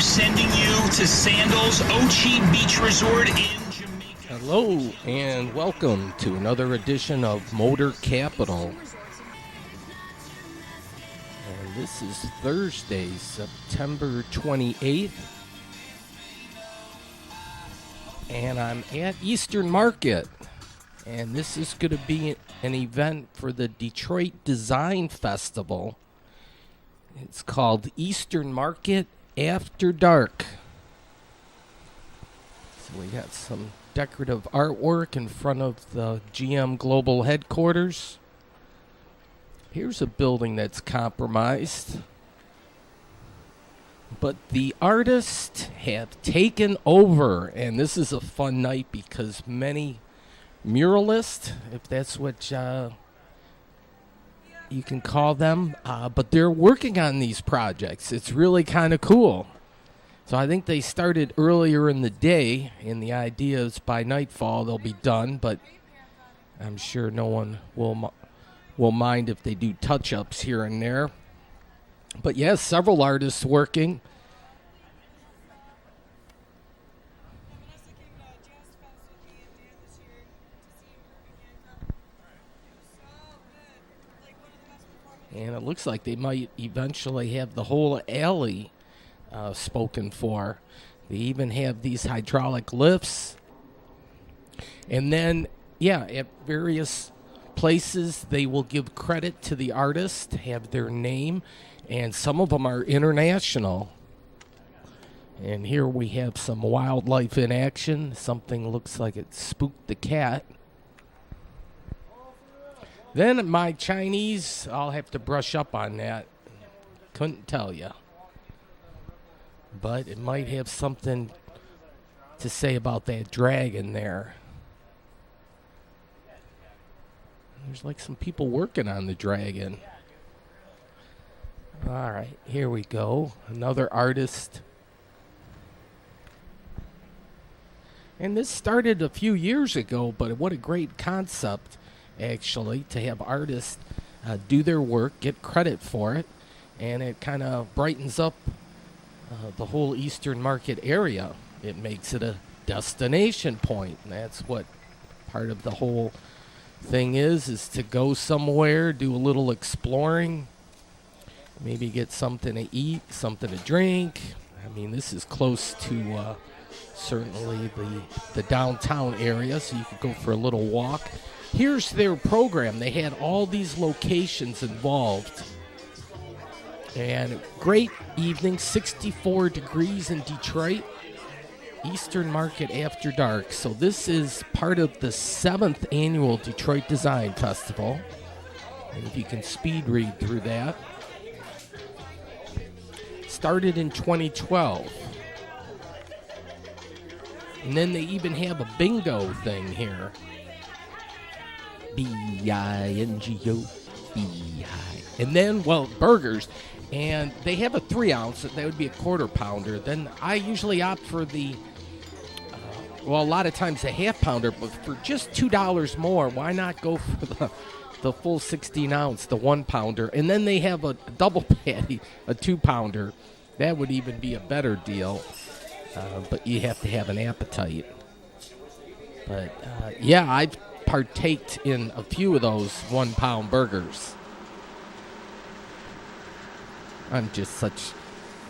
sending you to Sandals Ochi Beach Resort in Jamaica. Hello and welcome to another edition of Motor Capital. And this is Thursday, September 28th. And I'm at Eastern Market. And this is going to be an event for the Detroit Design Festival. It's called Eastern Market After Dark. So we got some decorative artwork in front of the GM Global headquarters. Here's a building that's compromised. But the artists have taken over, and this is a fun night because many muralists, if that's what you can call them, but they're working on these projects. It's really kind of cool. So I think they started earlier in the day, and the idea is by nightfall they'll be done, but I'm sure no one will mind if they do touch-ups here and there. But yes, several artists working. And it looks like they might eventually have the whole alley spoken for. They even have these hydraulic lifts. And then, yeah, at various places, they will give credit to the artist, have their name, and some of them are international. And here we have some wildlife in action. Something looks like it spooked the cat. Then my Chinese, I'll have to brush up on that. Couldn't tell you. But it might have something to say about that dragon there. There's like some people working on the dragon. All right, here we go. Another artist. And this started a few years ago, but what a great concept, actually, to have artists do their work, get credit for it, and it kind of brightens up the whole Eastern Market area. It makes it a destination point, and that's what part of the whole thing is to go somewhere, do a little exploring, maybe get something to eat, something to drink. I mean, this is close to certainly the downtown area, so you could go for a little walk. Here's their program. They had all these locations involved. And great evening, 64 degrees in Detroit. Eastern Market After Dark. So this is part of the 7th annual Detroit Design Festival. And if you can speed read through that. Started in 2012. And then they even have a bingo thing here. B-I-N-G-O, B-I. And then, well, burgers. And they have a 3-ounce. That would be a quarter pounder. Then I usually opt for the, well, a lot of times a half pounder. But for just $2 more, why not go for the full 16-ounce, the 1 pounder? And then they have a double patty, a 2 pounder. That would even be a better deal. But you have to have an appetite. But, yeah, I've partaked in a few of those 1-pound burgers. I'm just such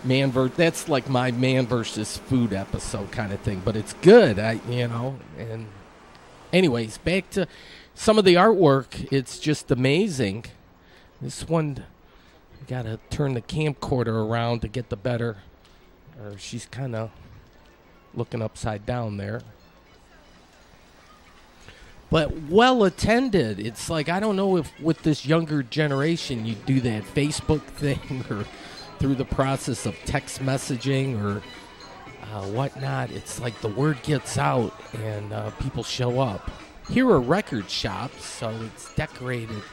that's like my man versus food episode kind of thing, but it's good, and anyways, back to some of the artwork. It's just amazing. This one, got to turn the camcorder around to get the better, or she's kind of looking upside down there. But well attended. It's like, I don't know if with this younger generation you do that Facebook thing or through the process of text messaging or whatnot. It's like the word gets out and people show up. Here are record shops, so it's decorated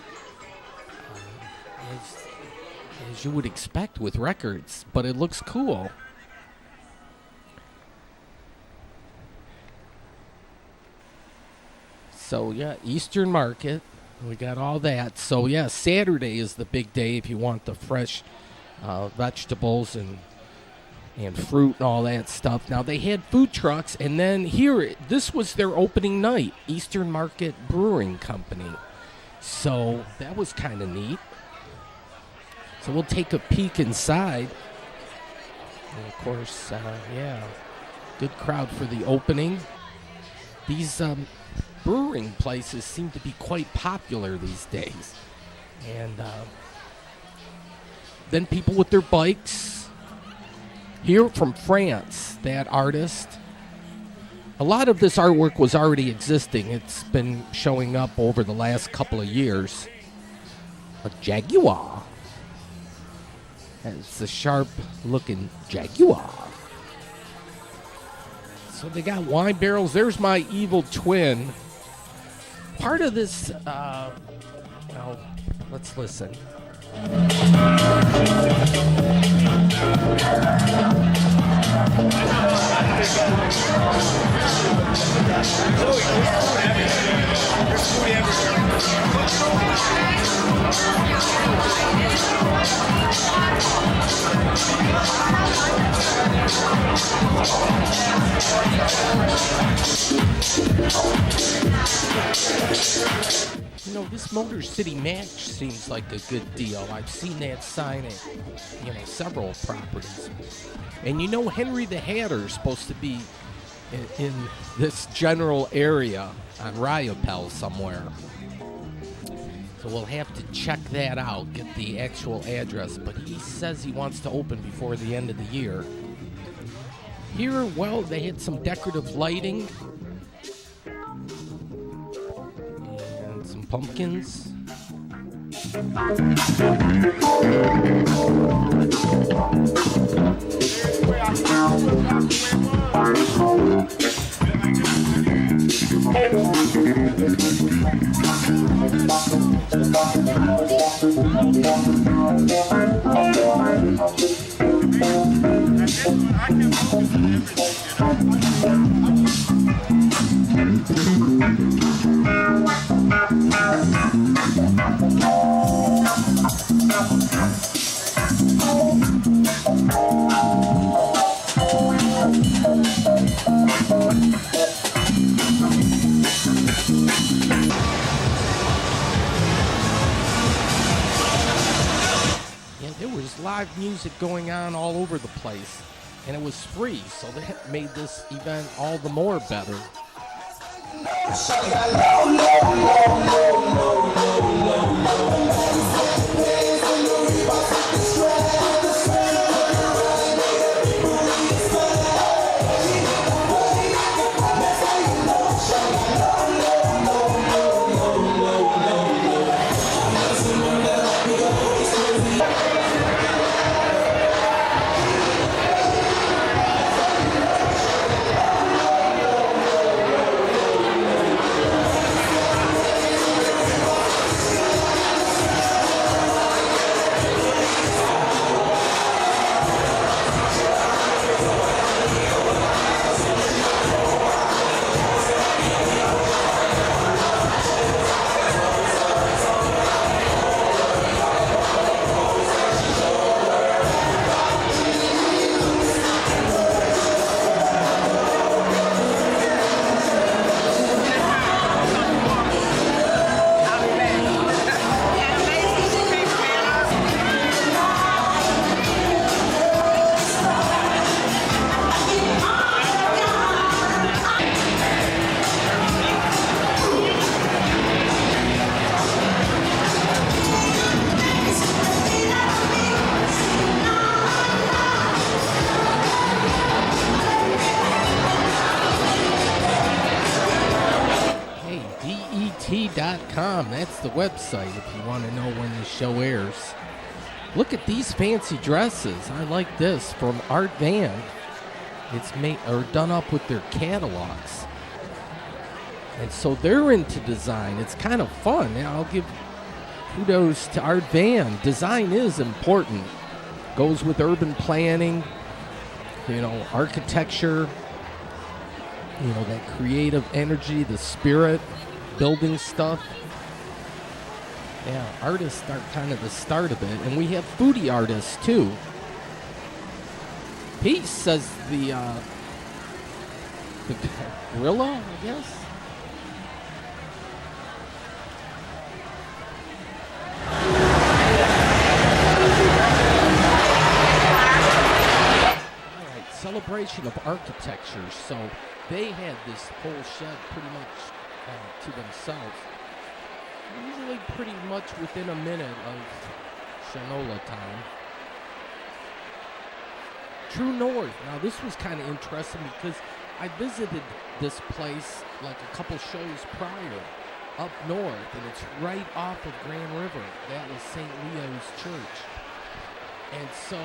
as you would expect with records, but it looks cool. So, yeah, Eastern Market. We got all that. So, yeah, Saturday is the big day if you want the fresh vegetables and and fruit and all that stuff. Now, they had food trucks, and then here, this was their opening night, Eastern Market Brewing Company. So that was kind of neat. So we'll take a peek inside. And of course, good crowd for the opening. These brewing places seem to be quite popular these days. And then people with their bikes. Here from France, that artist. A lot of this artwork was already existing. It's been showing up over the last couple of years. A Jaguar. It's a sharp-looking Jaguar. So they got wine barrels. There's my evil twin. Part of this, well, let's listen. You know, this Motor City Match seems like a good deal. I've seen that sign at, several properties. And you know, Henry the Hatter is supposed to be in this general area on Ryapel somewhere. So we'll have to check that out, get the actual address. But he says he wants to open before the end of the year. Here, well, they had some decorative lighting. And some pumpkins. There was live music going on all over the place, and it was free, so that made this event all the more better. DET.com, that's the website if you want to know when the show airs. Look at these fancy dresses. I like this from Art Van. It's made or done up with their catalogs. And so they're into design. It's kind of fun. Now, I'll give kudos to Art Van. Design is important. Goes with urban planning, architecture, that creative energy, the spirit, building stuff. Yeah, artists are kind of the start of it. And we have foodie artists, too. Peace, says the gorilla, I guess. Celebration of architecture. So they had this whole shed pretty much to themselves. Usually pretty much within a minute of Shinola time. True North. Now this was kind of interesting because I visited this place like a couple shows prior up north, and it's right off of Grand River. That was St. Leo's Church. And so,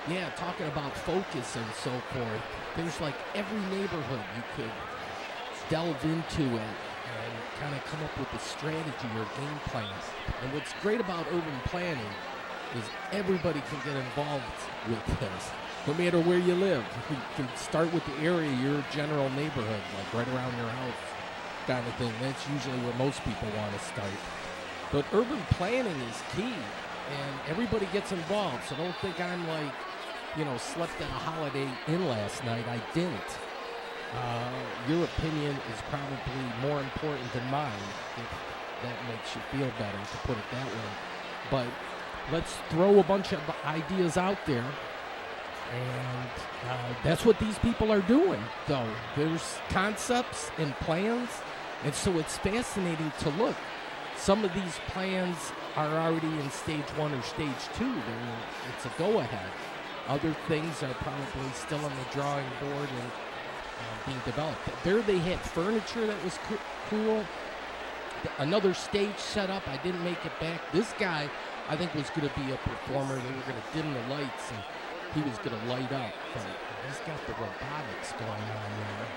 yeah, talking about focus and so forth, there's like every neighborhood you could delve into it and kind of come up with a strategy or game plan. And what's great about urban planning is everybody can get involved with this, no matter where you live. You can start with the area, your general neighborhood, like right around your house kind of thing. That's usually where most people want to start. But urban planning is key, and everybody gets involved. So don't think I'm like, slept at a Holiday Inn last night. I didn't. Your opinion is probably more important than mine, if that makes you feel better, to put it that way. But let's throw a bunch of ideas out there, and that's what these people are doing, though. There's concepts and plans, and so it's fascinating to look. Some of these plans are already in stage 1 or stage 2. It's a go-ahead. Other things are probably still on the drawing board and being developed. There they had furniture that was cool. Another stage set up. I didn't make it back. This guy, I think, was going to be a performer. They were going to dim the lights, and he was going to light up. But he's got the robotics going on there.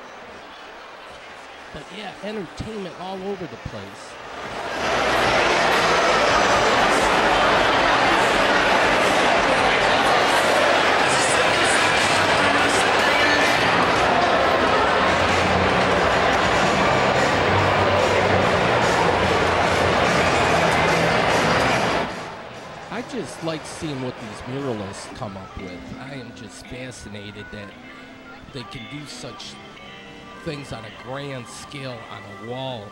But yeah, entertainment all over the place. I just like seeing what these muralists come up with. I am just fascinated that they can do such things on a grand scale on a wall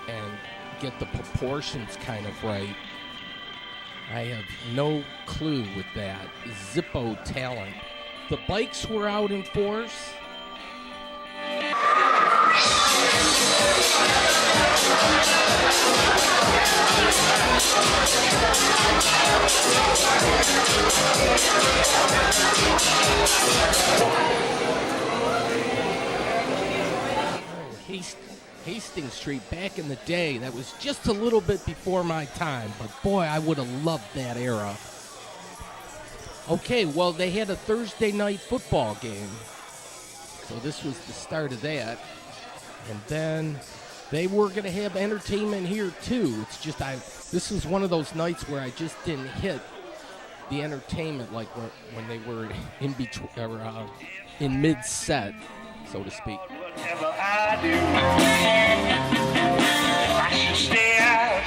and get the proportions kind of right. I have no clue with that. Zippo talent. The bikes were out in force. Hastings Street, back in the day, that was just a little bit before my time, but boy, I would have loved that era. Okay, well, they had a Thursday night football game, so this was the start of that. And then they were going to have entertainment here too. It's just this was one of those nights where I just didn't hit the entertainment like when they were in between, in mid-set, so to speak. Whatever I do, I should stay out.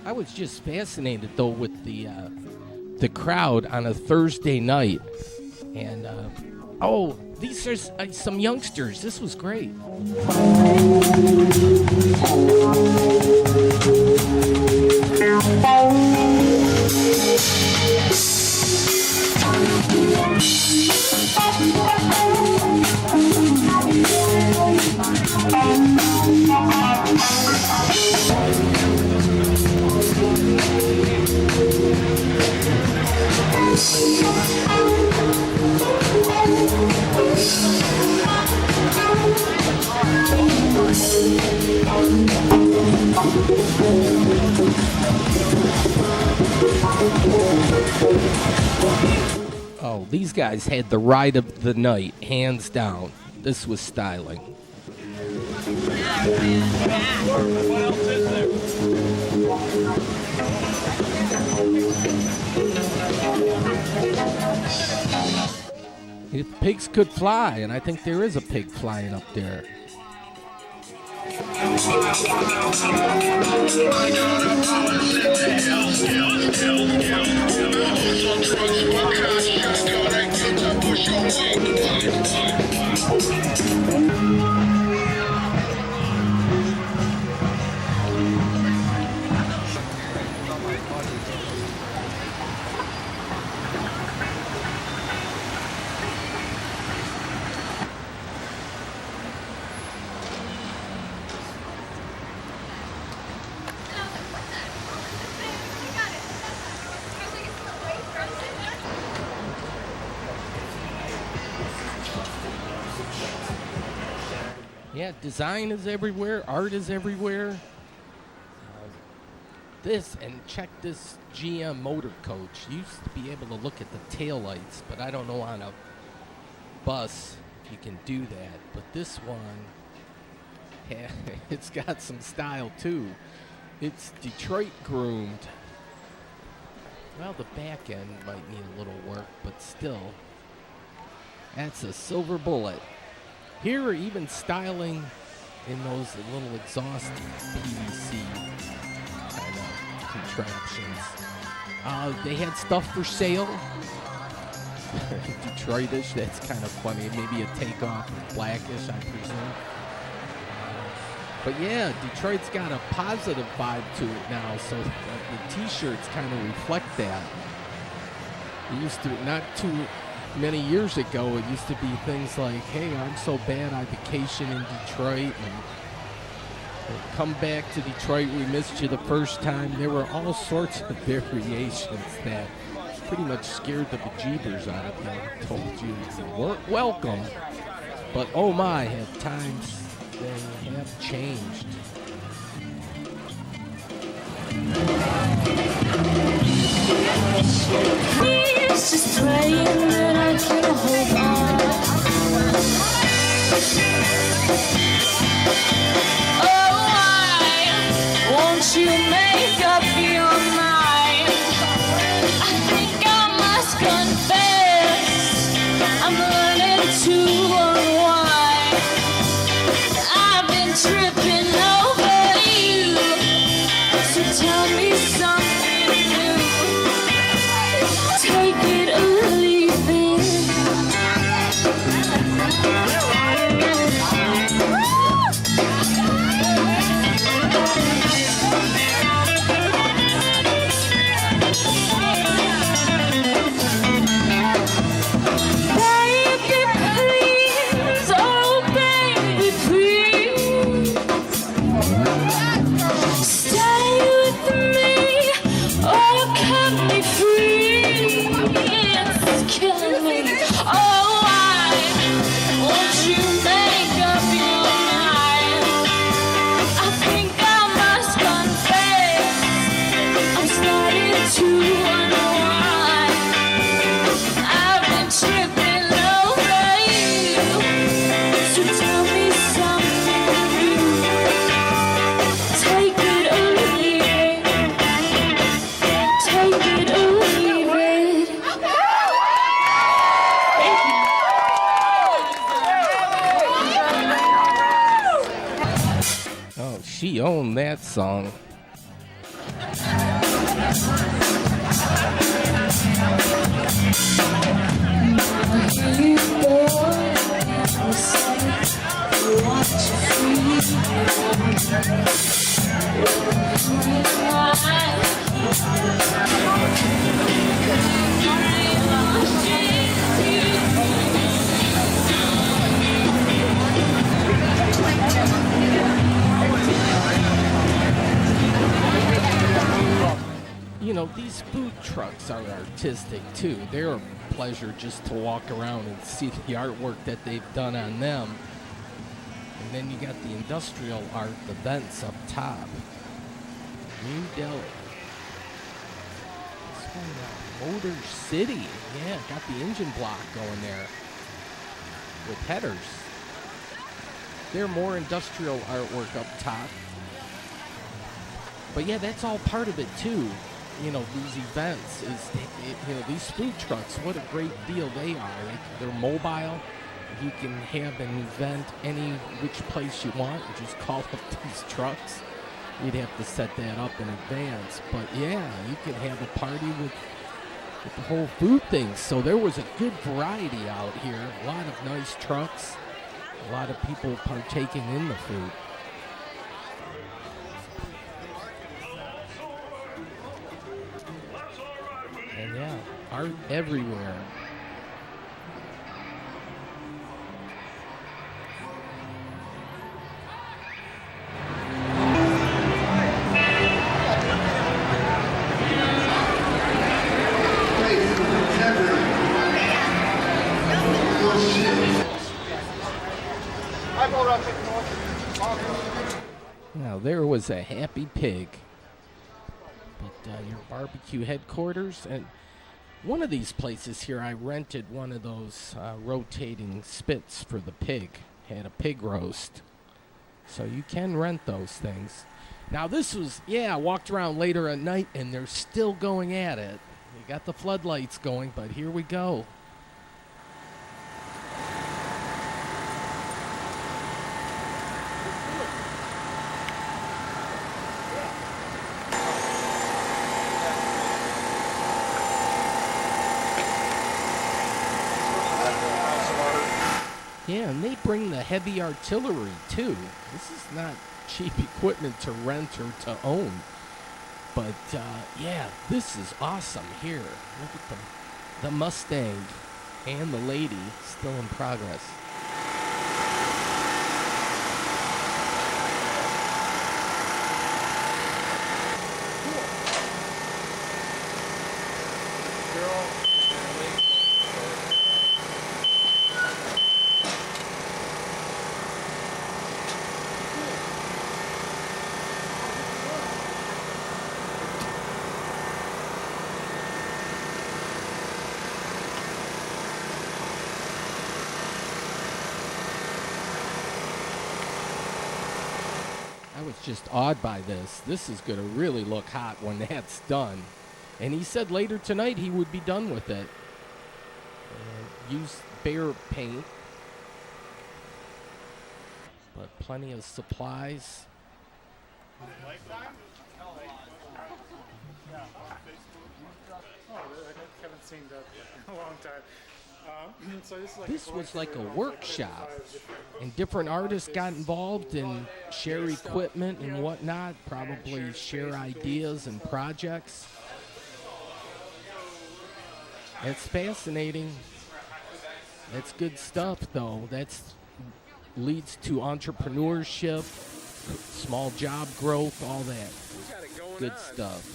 I was just fascinated though with the crowd on a Thursday night, and these are some youngsters. This was great. Oh, these guys had the ride of the night, hands down. This was styling. If pigs could fly, and I think there is a pig flying up there. Yeah, design is everywhere, art is everywhere. This, and check this GM motor coach. You used to be able to look at the taillights, but I don't know on a bus if you can do that. But this one, it's got some style too. It's Detroit groomed. Well, the back end might need a little work, but still, that's a silver bullet. Here are even styling in those little exhaust PVC kind of contraptions. They had stuff for sale. Detroitish, that's kind of funny. Maybe a takeoff of Blackish, I presume. But yeah, Detroit's got a positive vibe to it now, so the t-shirts kind of reflect that. It used to, not too many years ago, it used to be things like, hey, I'm so bad I vacation in Detroit, and come back to Detroit, we missed you the first time. There were all sorts of variations that pretty much scared the bejeebers out of you. I told you you weren't welcome, but oh my, at times they have changed. He's just praying that I can hold on. Oh, why won't you make up your mind? I think I must confess, I'm learning to unwind. I've been tripping over you, so tell me something new. Take it or leave it. Baby, please, oh baby, please, stay with me or cut me free. It's killing me. Oh, why won't you make up your mind? I think I must confess, I'm starting to unwind. I've been tripping over you, so tell me something new. Take it or leave it. Take it or leave it. Oh, she owned that song. You boy, you say you want You know, these food trucks are artistic too. They're a pleasure just to walk around and see the artwork that they've done on them. And then you got the industrial art, the vents up top. New Delhi. This one, Motor City. Yeah, got the engine block going there with headers. They're more industrial artwork up top. But yeah, that's all part of it too. You know, these events you know, these food trucks, what a great deal they are. They're mobile. You can have an event any which place you want. You just call up these trucks. You'd have to set that up in advance. But yeah, you can have a party with with the whole food thing. So there was a good variety out here. A lot of nice trucks. A lot of people partaking in the food. And yeah, art everywhere. Now there was a Happy Pig at your barbecue headquarters, and one of these places here, I rented one of those rotating spits for the pig. Had a pig roast, so you can rent those things. Now this was, I walked around later at night, and they're still going at it. You got the floodlights going, but here we go. Yeah, and they bring the heavy artillery, too. This is not cheap equipment to rent or to own. But, this is awesome here. Look at the Mustang and the lady still in progress. I was just awed by this. This is going to really look hot when that's done. And he said later tonight he would be done with it. Use Behr paint. But plenty of supplies. Lifetime? Yeah. I haven't seen that in a long time. This was like a workshop, and different artists got involved and share equipment and whatnot, probably share ideas and projects. It's fascinating. That's good stuff, though. That leads to entrepreneurship, small job growth, all that. Good stuff.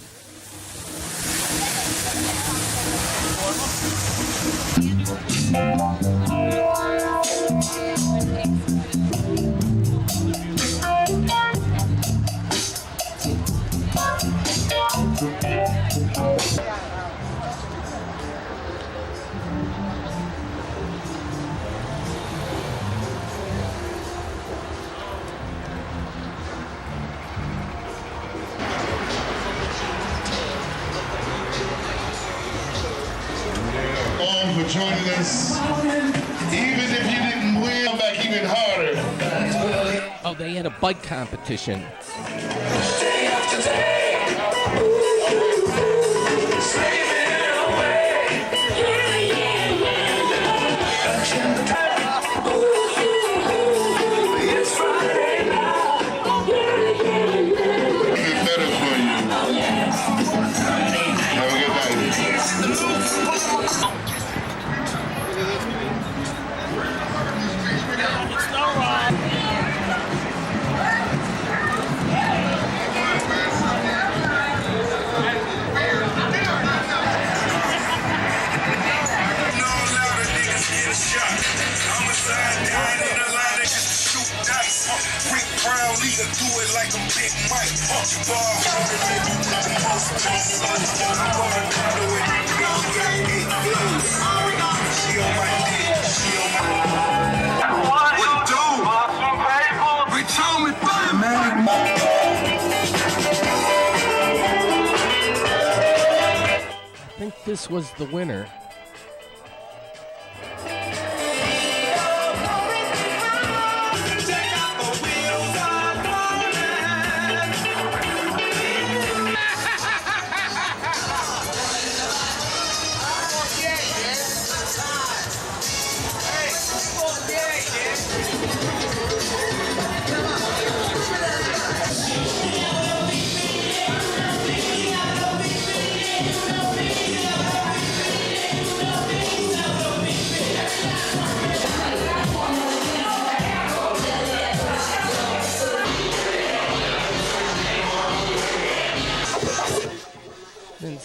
For joining us. Even if you didn't win, come back even harder. Oh, they had a bike competition. Day after day, slaving away. It's Friday now. It's better for you. Have a good night. Do it like I'm Big Mike. I think this was the winner.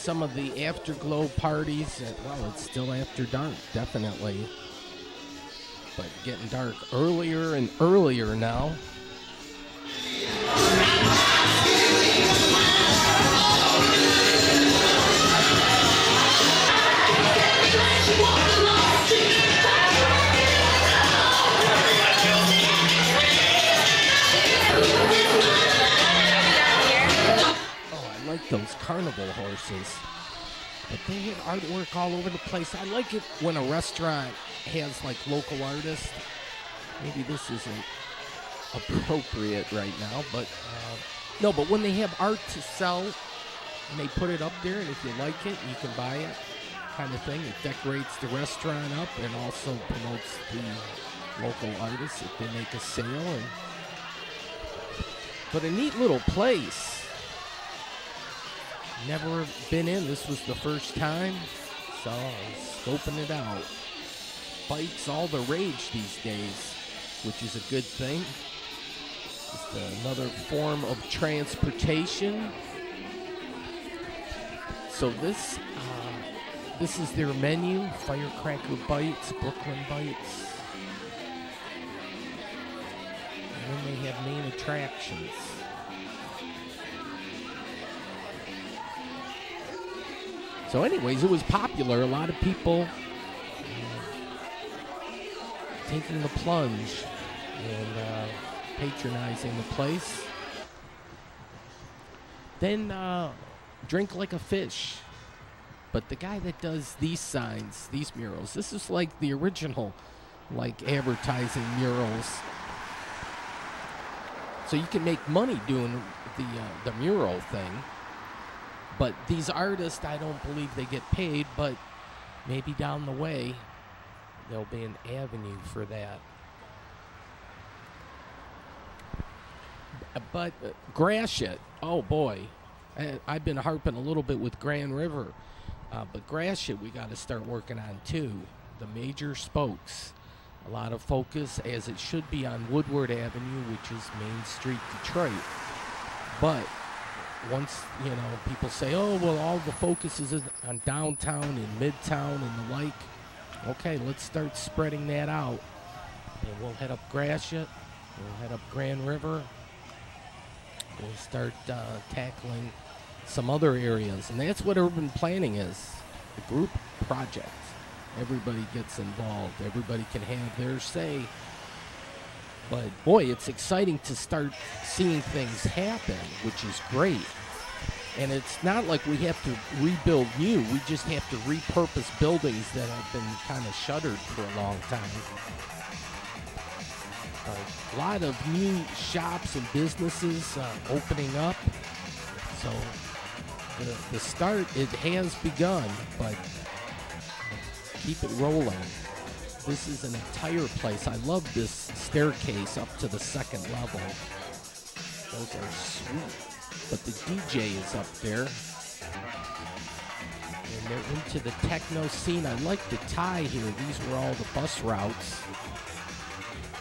some of the afterglow parties. Well, it's still after dark, definitely. But getting dark earlier and earlier now. I like those carnival horses. But they have artwork all over the place. I like it when a restaurant has like local artists. Maybe this isn't appropriate right now, but no, but when they have art to sell and they put it up there, and if you like it, you can buy it, kind of thing. It decorates the restaurant up and also promotes the local artists if they make a sale. But a neat little place. Never been in. This was the first time, so I was scoping it out. Bikes all the rage these days, which is a good thing. Just another form of transportation. So this is their menu: Firecracker Bites, Brooklyn Bites, and then they have main attractions. So anyways, it was popular. A lot of people taking the plunge and patronizing the place. Then drink like a fish. But the guy that does these signs, these murals, this is like the original like advertising murals. So you can make money doing the mural thing. But these artists, I don't believe they get paid, but maybe down the way, there'll be an avenue for that. But Gratiot, oh boy, I've been harping a little bit with Grand River, but Gratiot we got to start working on too. The major spokes, a lot of focus, as it should be, on Woodward Avenue, which is Main Street, Detroit. But once, people say, oh, well, all the focus is on downtown and midtown and the like. Okay, let's start spreading that out. And we'll head up Gratiot. We'll head up Grand River. We'll start tackling some other areas. And that's what urban planning is, a group project. Everybody gets involved. Everybody can have their say. But, boy, it's exciting to start seeing things happen, which is great. And it's not like we have to rebuild new. We just have to repurpose buildings that have been kind of shuttered for a long time. A lot of new shops and businesses opening up. So the start, it has begun, but keep it rolling. This is an entire place. I love this staircase up to the second level. Those are sweet. But the DJ is up there. And they're into the techno scene. I like the tie here. These were all the bus routes.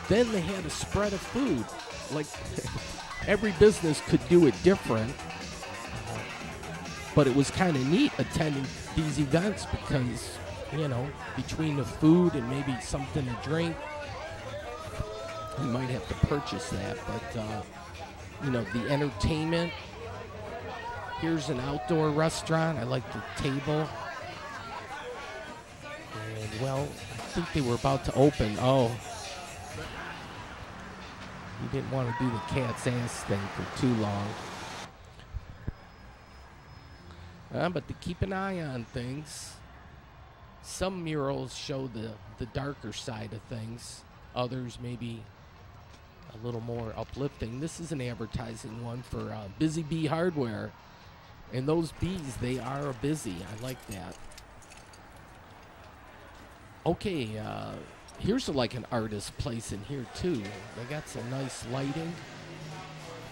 Then they had a spread of food. Like, every business could do it different. But it was kind of neat attending these events because, between the food and maybe something to drink, you might have to purchase that. But, the entertainment. Here's an outdoor restaurant. I like the table. And, well, I think they were about to open. Oh. You didn't want to do the cat's ass thing for too long. But to keep an eye on things. Some murals show the darker side of things. Others maybe a little more uplifting. This is an advertising one for Busy Bee Hardware. And those bees, they are busy. I like that. Okay, here's like an artist place in here too. They got some nice lighting.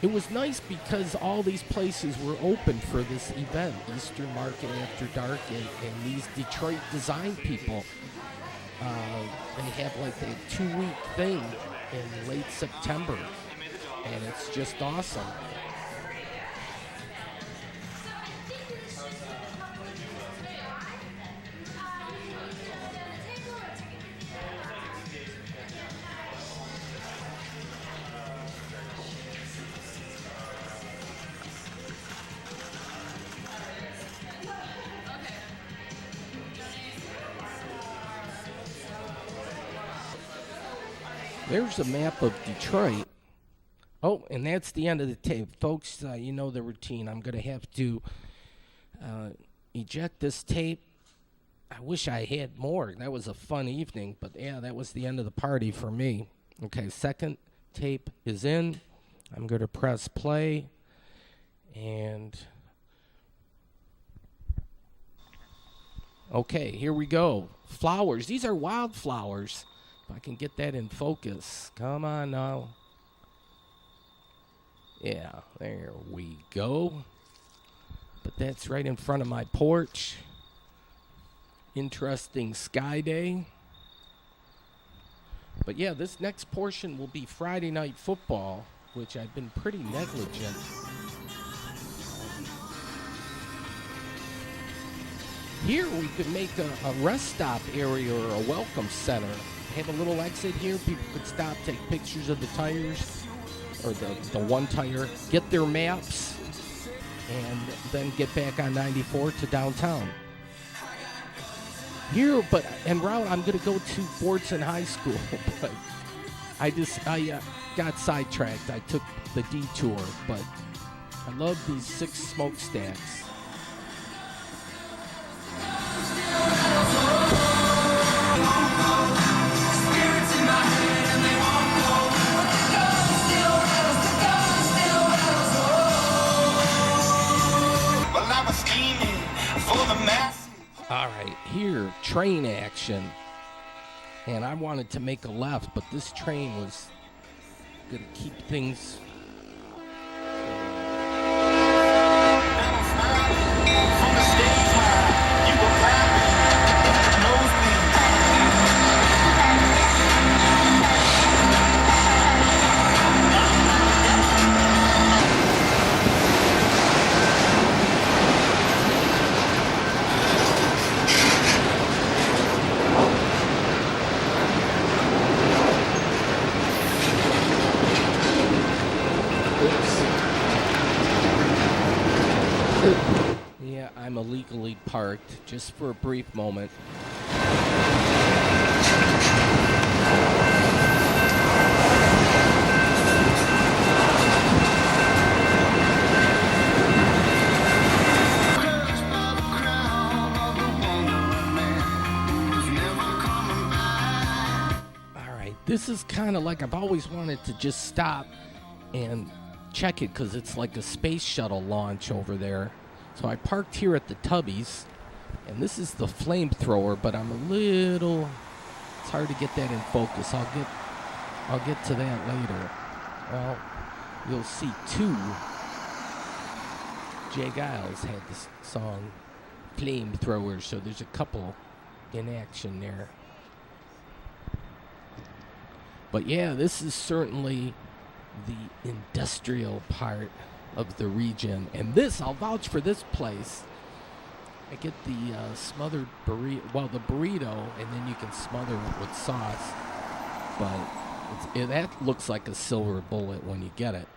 It was nice because all these places were open for this event, Eastern Market After Dark, and these Detroit design people. They have like a 2-week thing in late September, and it's just awesome. There's a map of Detroit. Oh, and that's the end of the tape. Folks, you know the routine. I'm going to have to eject this tape. I wish I had more. That was a fun evening, but yeah, that was the end of the party for me. Okay, second tape is in. I'm going to press play, and okay, here we go. Flowers. These are wildflowers. If I can get that in focus. Come on now. Yeah, there we go. But that's right in front of my porch. Interesting sky day. But yeah, this next portion will be Friday Night Football, which I've been pretty negligent. Here we could make a rest stop area or a welcome center. Have a little exit here. People could stop, take pictures of the tires, or the one tire, get their maps, and then get back on 94 to downtown. Here, but en route, I'm going to go to Fordson High School, but I got sidetracked. I took the detour, but I love these 6 smokestacks. All right, here, train action. And I wanted to make a left, but this train was going to keep things... Yeah, I'm illegally parked just for a brief moment. This is kind of like I've always wanted to just stop and check it because it's like a space shuttle launch over there. So I parked here at the Tubbies, and this is the flamethrower, but I'm a little... It's hard to get that in focus. I'll get to that later. Well, you'll see too. Jay Giles had this song, Flamethrower, so there's a couple in action there. But yeah, this is certainly the industrial part of the region. And this, I'll vouch for this place. I get the smothered burrito, well, the burrito, and then you can smother it with sauce. But that looks like a silver bullet when you get it.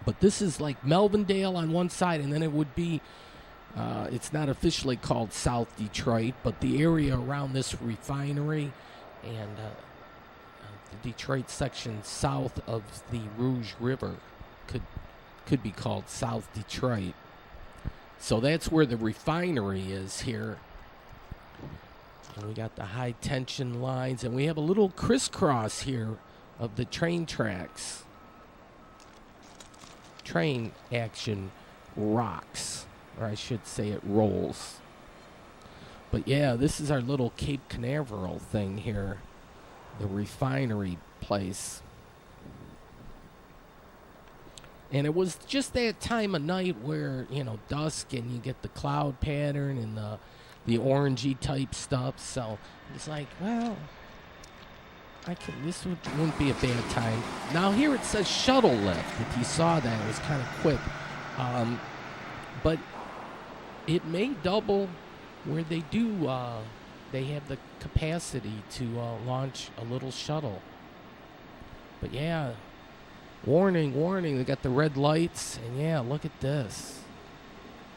But this is like Melvindale on one side, and then it would be, it's not officially called South Detroit, but the area around this refinery and the Detroit section south of the Rouge River could be called South Detroit. So that's where the refinery is here. And we got the high tension lines, and we have a little crisscross here of the train tracks. Train action rocks, or I should say it rolls. But yeah, this is our little Cape Canaveral thing here. The refinery place. And it was just that time of night where, you know, dusk and you get the cloud pattern and the orangey type stuff. So it's like, well, this wouldn't be a bad time. Now here it says shuttle lift. If you saw that, it was kind of quick. But it may double where they do, they have the capacity to launch a little shuttle. But yeah, warning, they got the red lights, and yeah, look at this.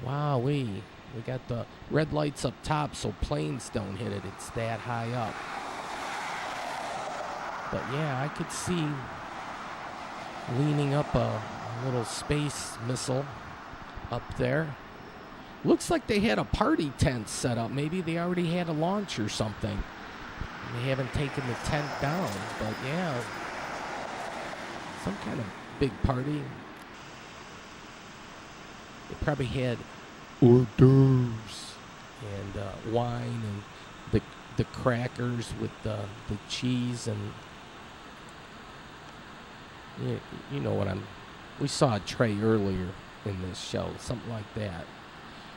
Wow, we got the red lights up top so planes don't hit it. It's that high up. But yeah, I could see leaning up a little space missile up there. Looks like they had a party tent set up. Maybe they already had a launch or something. They haven't taken the tent down, but yeah, some kind of big party. They probably had hors d'oeuvres and wine and the crackers with the cheese and you know what we saw a tray earlier in this show, something like that.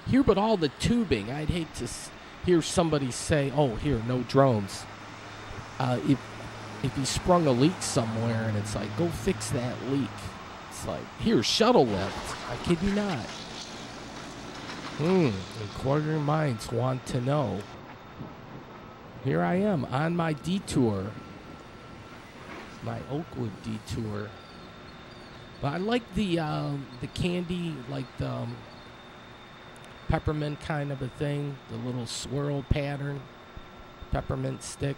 Here, but all the tubing, I'd hate to hear somebody say, "Oh, here, no drones." If you sprung a leak somewhere and it's like, go fix that leak. It's like, here, shuttle lift. I kid you not. Inquiring minds want to know. Here I am on my detour. My Oakwood detour. But I like the candy, like the peppermint kind of a thing. The little swirl pattern. Peppermint stick.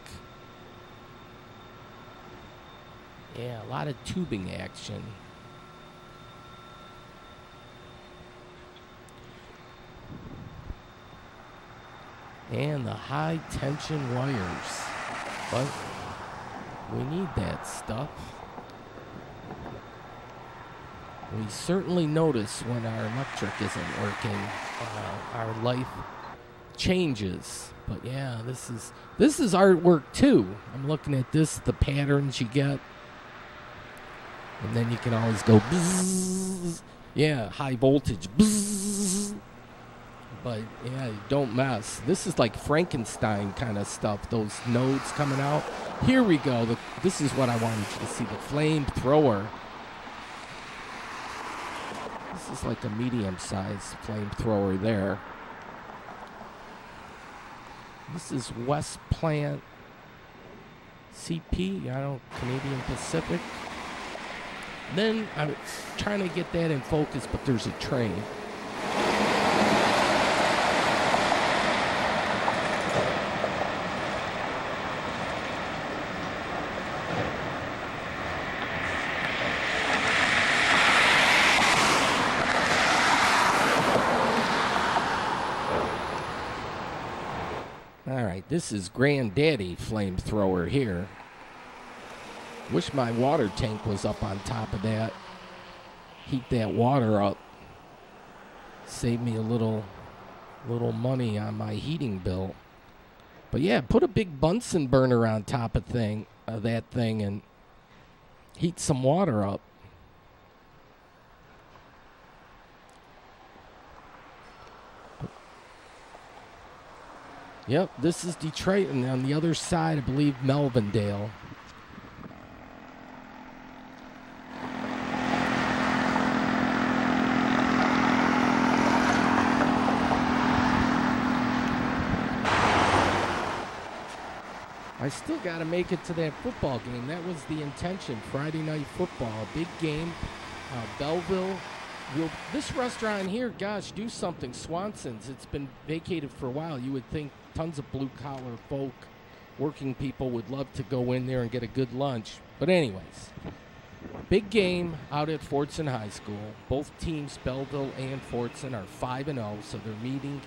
Yeah, a lot of tubing action. And the high tension wires. But we need that stuff. We certainly notice when our electric isn't working, our life changes. But yeah, this is artwork too. I'm looking at this, the patterns you get. And then you can always go bzzz. Yeah, high voltage. Bzzz. But yeah, don't mess. This is like Frankenstein kind of stuff. Those nodes coming out. Here we go. This is what I wanted you to see. The flamethrower. This is like a medium-sized flamethrower there. This is West Plant CP. Canadian Pacific. Then I'm trying to get that in focus, but there's a train. All right, this is Granddaddy Flamethrower here. Wish my water tank was up on top of that. Heat that water up. Save me a little money on my heating bill. But yeah, put a big Bunsen burner on top of that thing and heat some water up. Yep, this is Detroit, and on the other side, I believe Melvindale. I still got to make it to that football game. That was the intention. Friday night football, big game. Belleville. This restaurant here, gosh, do something. Swanson's. It's been vacated for a while. You would think tons of blue-collar folk, working people would love to go in there and get a good lunch. But anyways, big game out at Fortson High School. Both teams, Belleville and Fortson, are 5-0, so they're meeting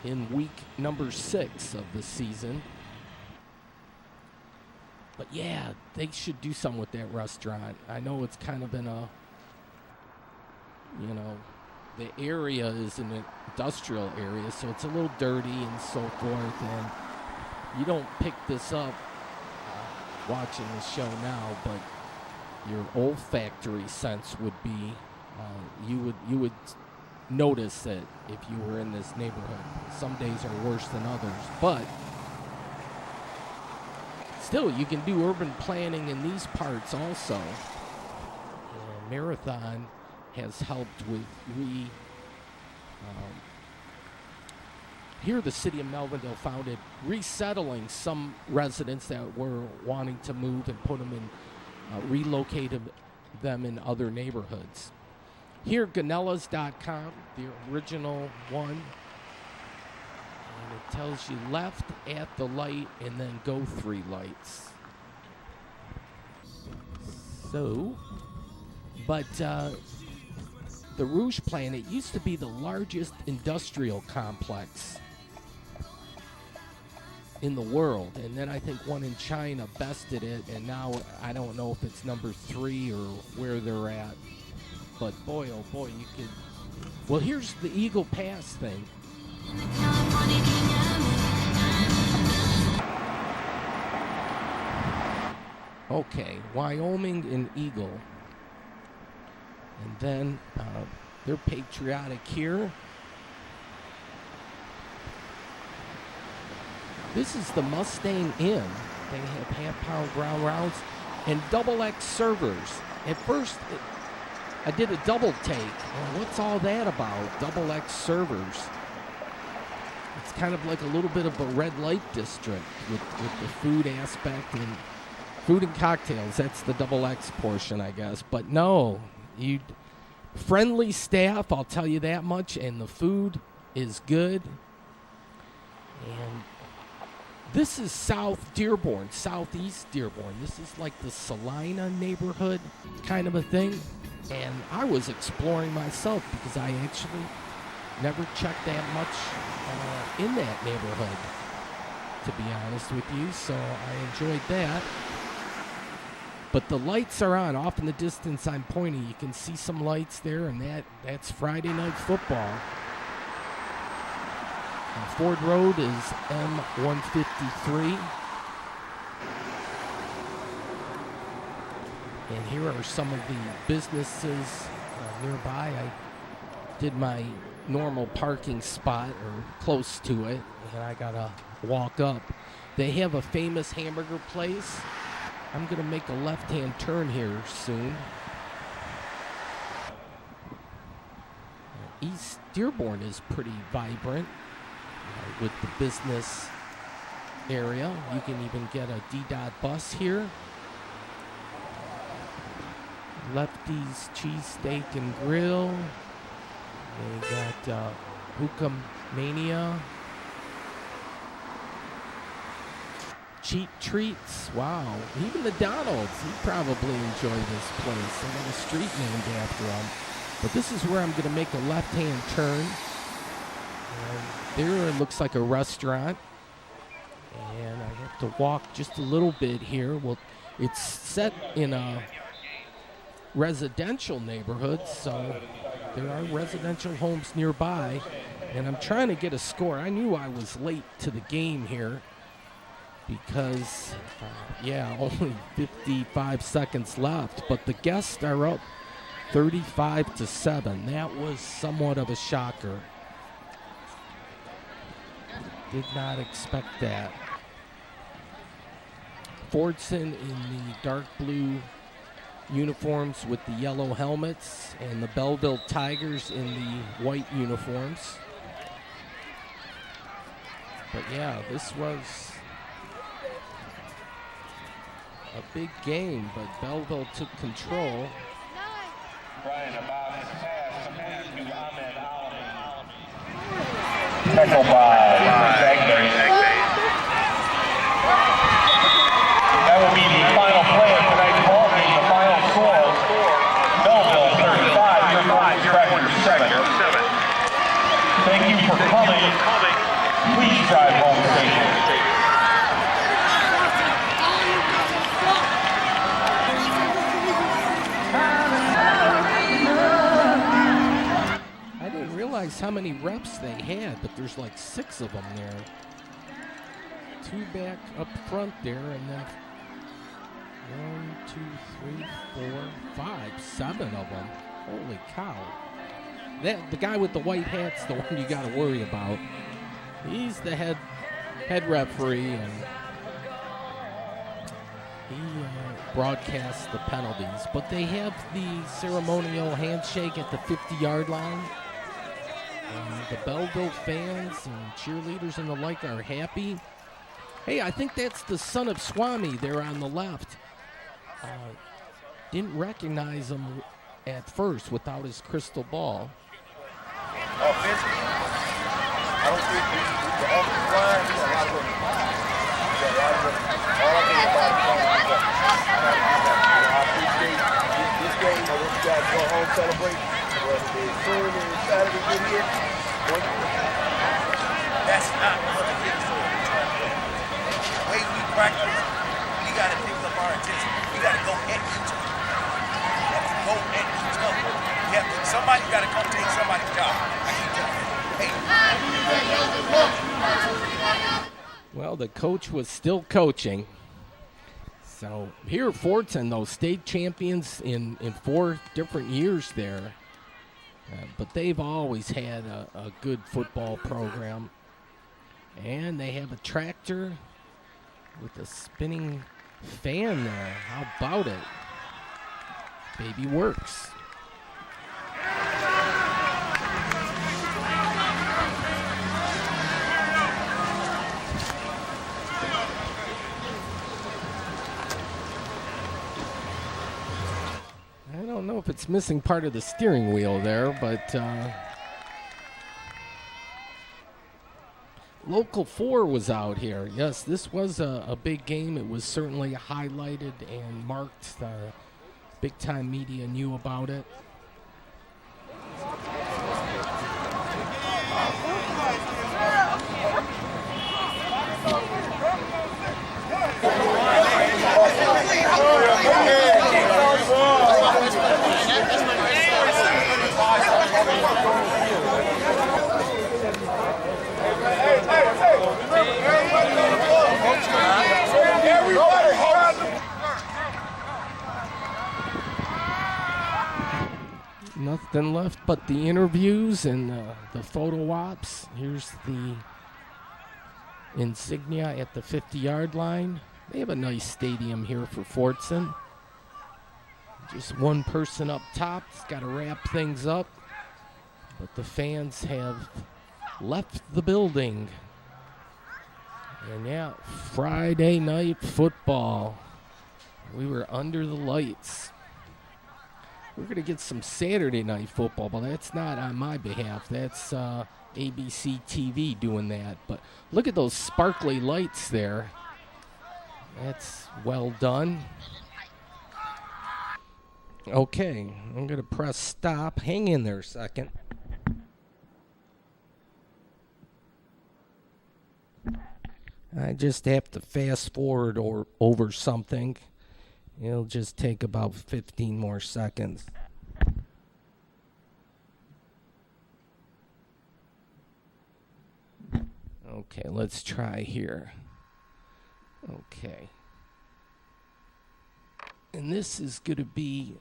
in week number 6 of the season. But yeah, they should do something with that restaurant. I know it's kind of in a, the area is an industrial area, so it's a little dirty and so forth. And you don't pick this up watching the show now, but your olfactory sense would be, you would notice it if you were in this neighborhood. Some days are worse than others, but still, you can do urban planning in these parts also. Marathon has helped with here the city of Melvindale founded resettling some residents that were wanting to move and put them in, relocated them in other neighborhoods. Here, Ganellas.com, the original one. And it tells you left at the light and then go 3 lights. So, but the Rouge Planet used to be the largest industrial complex in the world, and then I think one in China bested it, and now I don't know if it's number 3 or where they're at. But boy, oh boy, you could. Well, here's the Eagle Pass thing. Okay, Wyoming and Eagle. And then they're patriotic here. This is the Mustang Inn. They have half-pound ground rounds and double X servers. At first, I did a double take. Well, what's all that about? Double X servers. It's kind of like a little bit of a red light district with the food aspect and food and cocktails. That's the double X portion, I guess. But no, friendly staff, I'll tell you that much, and the food is good. And this is South Dearborn, Southeast Dearborn. This is like the Salina neighborhood kind of a thing. And I was exploring myself because I actually never checked that much in that neighborhood, to be honest with you. So I enjoyed that. But the lights are on. Off in the distance, I'm pointing. You can see some lights there, and that's Friday Night Football. And Ford Road is M153. And here are some of the businesses nearby. I did my normal parking spot, or close to it, and I gotta walk up. They have a famous hamburger place. I'm gonna make a left-hand turn here soon. East Dearborn is pretty vibrant with the business area. You can even get a D-Dot bus here. Lefty's Cheesesteak and Grill. They got Hookah Mania. Cheap Treats. Wow. Even the Donald's. He probably enjoy this place. They got a street named after him. But this is where I'm going to make a left-hand turn. There it looks like a restaurant. And I have to walk just a little bit here. Well, it's set in a residential neighborhood, so there are residential homes nearby. And I'm trying to get a score. I knew I was late to the game here because, only 55 seconds left. But the guests are up 35-7. That was somewhat of a shocker. Did not expect that. Fordson in the dark blue uniforms with the yellow helmets, and the Belleville Tigers in the white uniforms. But yeah, this was a big game, but Belleville took control. Brian, about his pass to Ahmed Alami. Tackled by Zagbe. That will be the final play of tonight's ball game. The final score, Belleville 35, Dearborn Tractor 7. Thank you for coming. Please drive home safely. I didn't realize how many reps they had, but there's like 6 of them there. 2 back up front there, and then 1, 2, 3, 4, 5, 7 of them. Holy cow. The guy with the white hat's the one you got to worry about. He's the head referee, and he broadcasts the penalties. But they have the ceremonial handshake at the 50-yard line. And the Belleville fans and cheerleaders and the like are happy. Hey, I think that's the son of Swami there on the left. Didn't recognize him at first without his crystal ball. I don't think the offensive line, a lot of them. All I think about is trying to get that. I appreciate guys go home, celebrate. Whether it's soon or Saturday, get here. That's not what it is. The way we practice, we got to pick up our attention. We got to go at each other. We have to go at each other. Somebody got to come take somebody's job. I keep telling you. Well, the coach was still coaching. So here, Fordson, though, state champions in 4 different years there. But they've always had a good football program. And they have a tractor with a spinning fan there. How about it? Baby works. I don't know if it's missing part of the steering wheel there, but Local 4 was out here. Yes, this was a big game. It was certainly highlighted and marked. Big-time media knew about it. Nothing left but the interviews and the photo ops. Here's the insignia at the 50-yard line. They have a nice stadium here for Fordson. Just one person up top has got to wrap things up. But the fans have left the building. And yeah, Friday night football. We were under the lights. We're going to get some Saturday night football, but that's not on my behalf. That's ABC TV doing that. But look at those sparkly lights there. That's well done. Okay, I'm going to press stop. Hang in there a second. I just have to fast forward or over something. It'll just take about 15 more seconds. Okay, let's try here. Okay. And this is going to be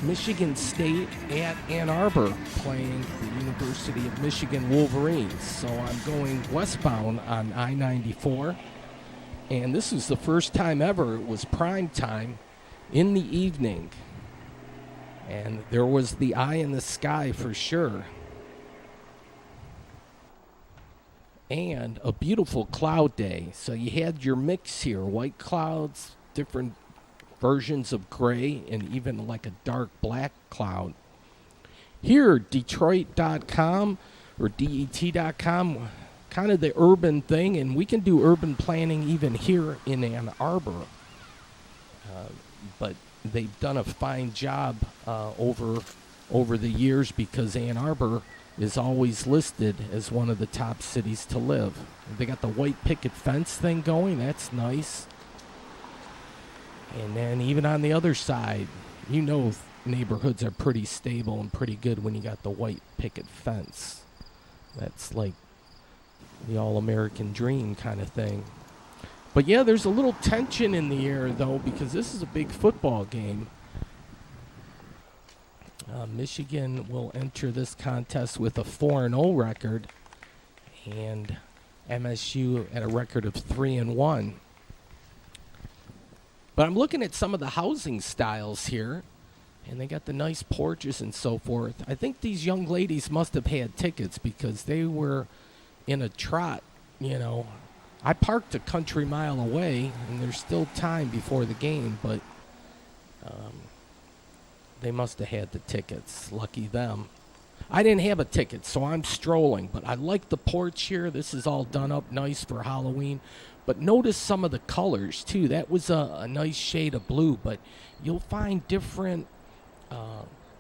Michigan State at Ann Arbor playing the University of Michigan Wolverines. So I'm going westbound on I-94. And this is the first time ever it was prime time in the evening. And there was the eye in the sky for sure. And a beautiful cloud day. So you had your mix here, white clouds, different versions of gray, and even like a dark black cloud. Here, Detroit.com or DET.com, kind of the urban thing, and we can do urban planning even here in Ann Arbor. But they've done a fine job over the years because Ann Arbor is always listed as one of the top cities to live. They got the white picket fence thing going. That's nice. And then even on the other side, you know neighborhoods are pretty stable and pretty good when you got the white picket fence. That's like the all-American dream kind of thing. But yeah, there's a little tension in the air, though, because this is a big football game. Michigan will enter this contest with a 4-0 record, and MSU at a record of 3-1. But I'm looking at some of the housing styles here, and they got the nice porches and so forth. I think these young ladies must have had tickets because they were in a trot, you know. I parked a country mile away, and there's still time before the game, but they must have had the tickets. Lucky them. I didn't have a ticket, so I'm strolling, but I like the porch here. This is all done up nice for Halloween. But notice some of the colors, too. That was a nice shade of blue, but you'll find different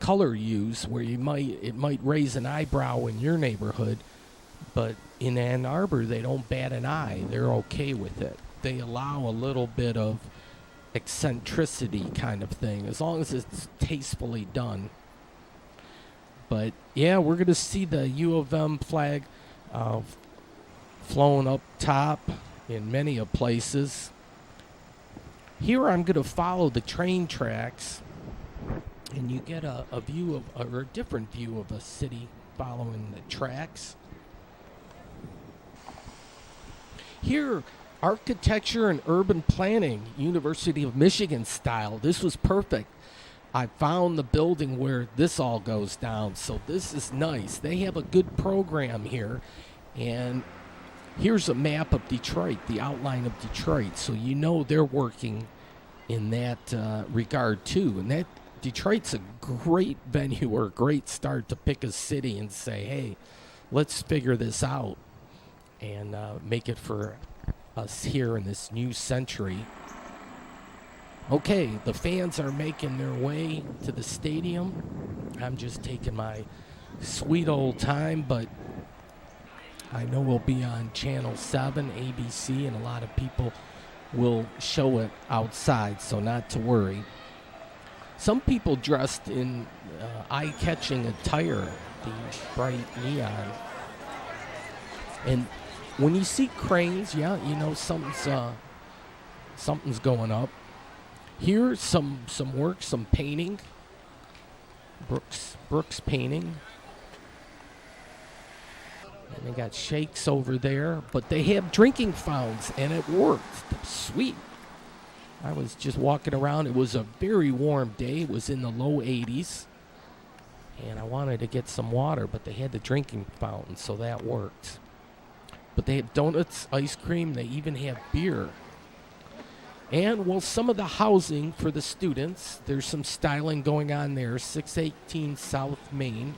color use where it might raise an eyebrow in your neighborhood, but in Ann Arbor they don't bat an eye. They're okay with it. They allow a little bit of eccentricity kind of thing as long as it's tastefully done. But yeah, we're going to see the U of M flag flown up top in many of places. Here I'm going to follow the train tracks, and you get a view of, or a different view of a city following the tracks. Here, architecture and urban planning, University of Michigan style. This was perfect. I found the building where this all goes down, so this is nice. They have a good program here, and here's a map of Detroit, the outline of Detroit, so you know they're working in that regard too. And that Detroit's a great venue or a great start to pick a city and say, hey, let's figure this out and make it for us here in this new century. Okay, the fans are making their way to the stadium. I'm just taking my sweet old time, but I know we'll be on Channel 7, ABC, and a lot of people will show it outside, so not to worry. Some people dressed in eye-catching attire, the bright neon. And when you see cranes, yeah, you know something's going up. Here, some work, some painting. Brooks painting. And they got shakes over there, but they have drinking fountains, and it worked. Sweet. I was just walking around. It was a very warm day. It was in the low 80s, and I wanted to get some water, but they had the drinking fountain, so that worked. But they have donuts, ice cream. They even have beer. And, well, some of the housing for the students, there's some styling going on there, 618 South Main.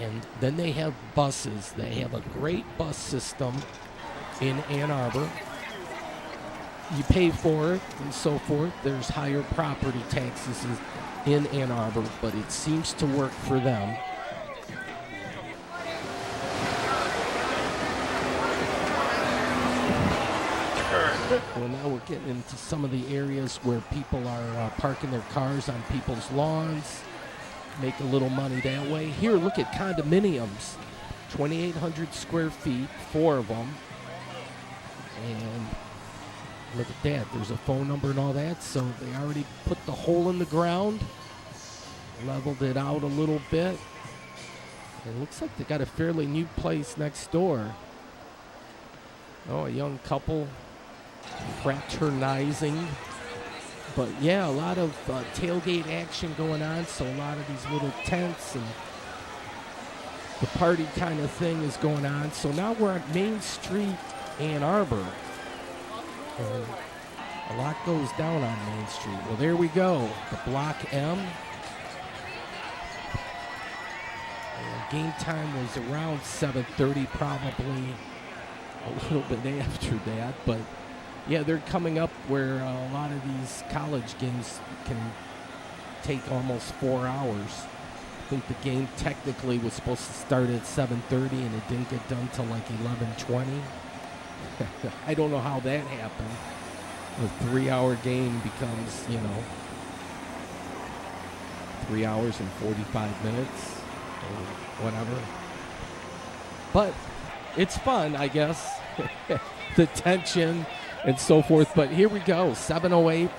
And then they have buses. They have a great bus system in Ann Arbor. You pay for it and so forth. There's higher property taxes in Ann Arbor, but it seems to work for them. Well, now we're getting into some of the areas where people are parking their cars on people's lawns, make a little money that way. Here, look at condominiums, 2,800 square feet, 4 of them. And look at that, there's a phone number and all that, so they already put the hole in the ground, leveled it out a little bit. It looks like they got a fairly new place next door. Oh, a young couple fraternizing. But yeah, a lot of tailgate action going on, so a lot of these little tents and the party kind of thing is going on. So now we're at Main Street, Ann Arbor. And a lot goes down on Main Street. Well, there we go, the Block M. And game time was around 7:30, probably a little bit after that, but yeah, they're coming up where a lot of these college games can take almost 4 hours. I think the game technically was supposed to start at 7:30 and it didn't get done till like 11:20. I don't know how that happened. A 3-hour game becomes, 3 hours and 45 minutes or whatever. But it's fun, I guess. The tension and so forth. But here we go, 7:08.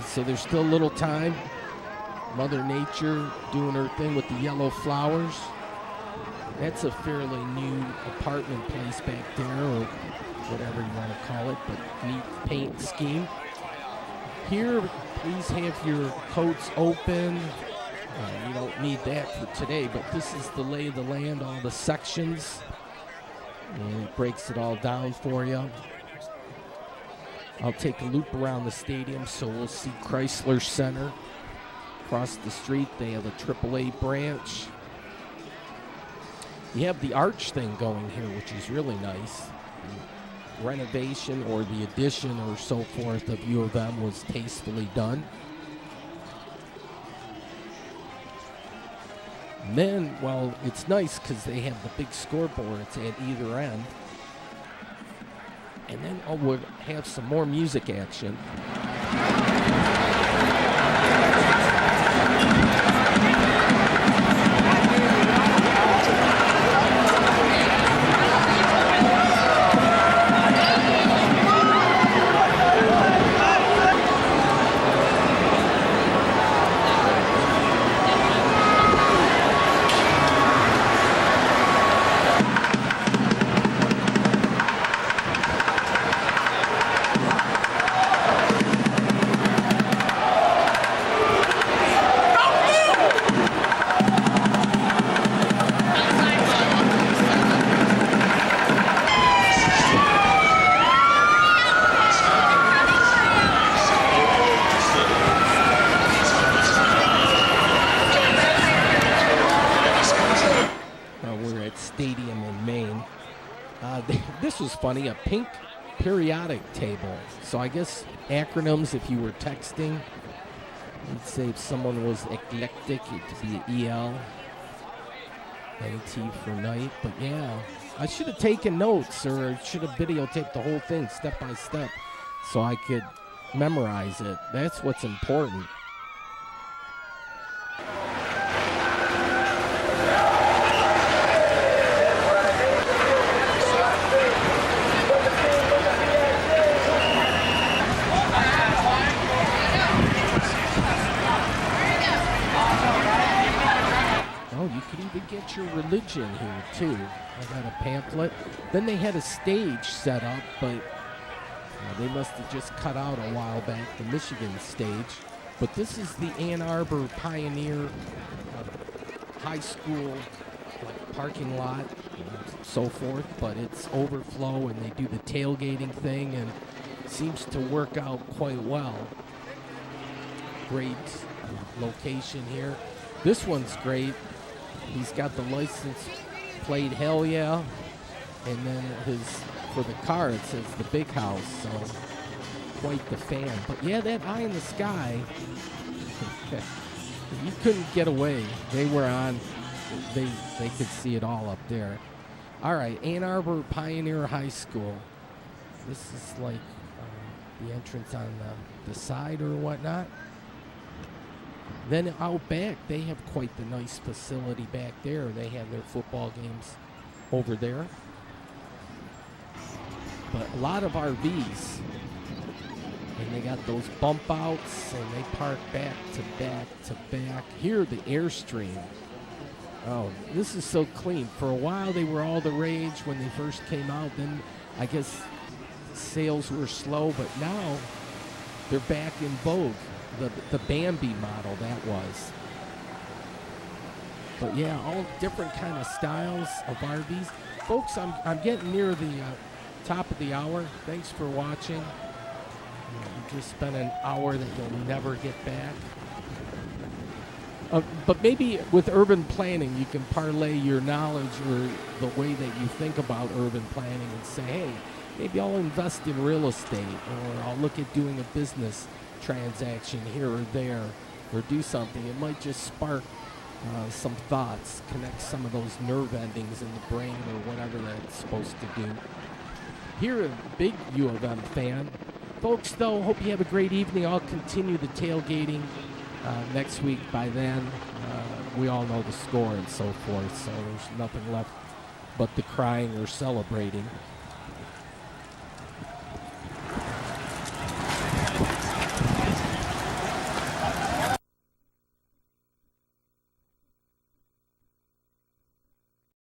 So there's still a little time. Mother Nature doing her thing with the yellow flowers. That's a fairly new apartment place back there, or whatever you want to call it, but neat paint scheme. Here, please have your coats open. You don't need that for today, but this is the lay of the land, all the sections. And it breaks it all down for you. I'll take a loop around the stadium, so we'll see Chrysler Center. Across the street, they have a AAA branch. You have the arch thing going here, which is really nice. The renovation or the addition or so forth of U of M was tastefully done. And then, well, it's nice because they have the big scoreboards at either end. And then we'll have some more music action. Stadium in Maine. This was funny, a pink periodic table. So I guess acronyms, if you were texting, you'd say if someone was eclectic, it'd be EL. NT for night. But yeah, I should have taken notes, or I should have videotaped the whole thing step by step so I could memorize it. That's what's important. You could even get your religion here too. I got a pamphlet. Then they had a stage set up, but they must have just cut out a while back the Michigan stage. But this is the Ann Arbor Pioneer High School parking lot, so forth. But it's overflow, and they do the tailgating thing, and seems to work out quite well. Great location here. This one's great. He's got the license plate, hell yeah, and then for the car it says the Big House, so quite the fan. But yeah, that eye in the sky, you couldn't get away. They were on, they could see it all up there. All right, Ann Arbor Pioneer High School. This is like the entrance on the side or whatnot. Then out back, they have quite the nice facility back there. They have their football games over there. But a lot of RVs. And they got those bump outs, and they park back to back to back. Here, the Airstream. Oh, this is so clean. For a while, they were all the rage when they first came out. Then I guess sales were slow, but now they're back in vogue. The Bambi model, that was. But yeah, all different kind of styles of RVs. Folks, I'm getting near the top of the hour. Thanks for watching. You just spent an hour that you'll never get back. But maybe with urban planning, you can parlay your knowledge or the way that you think about urban planning and say, hey, maybe I'll invest in real estate, or I'll look at doing a business transaction here or there, or do something. It might just spark some thoughts, connect some of those nerve endings in the brain or whatever that's supposed to do. Here, a big U of M fan. Folks, though, hope you have a great evening. I'll continue the tailgating next week. By then, we all know the score and so forth, so there's nothing left but the crying or celebrating.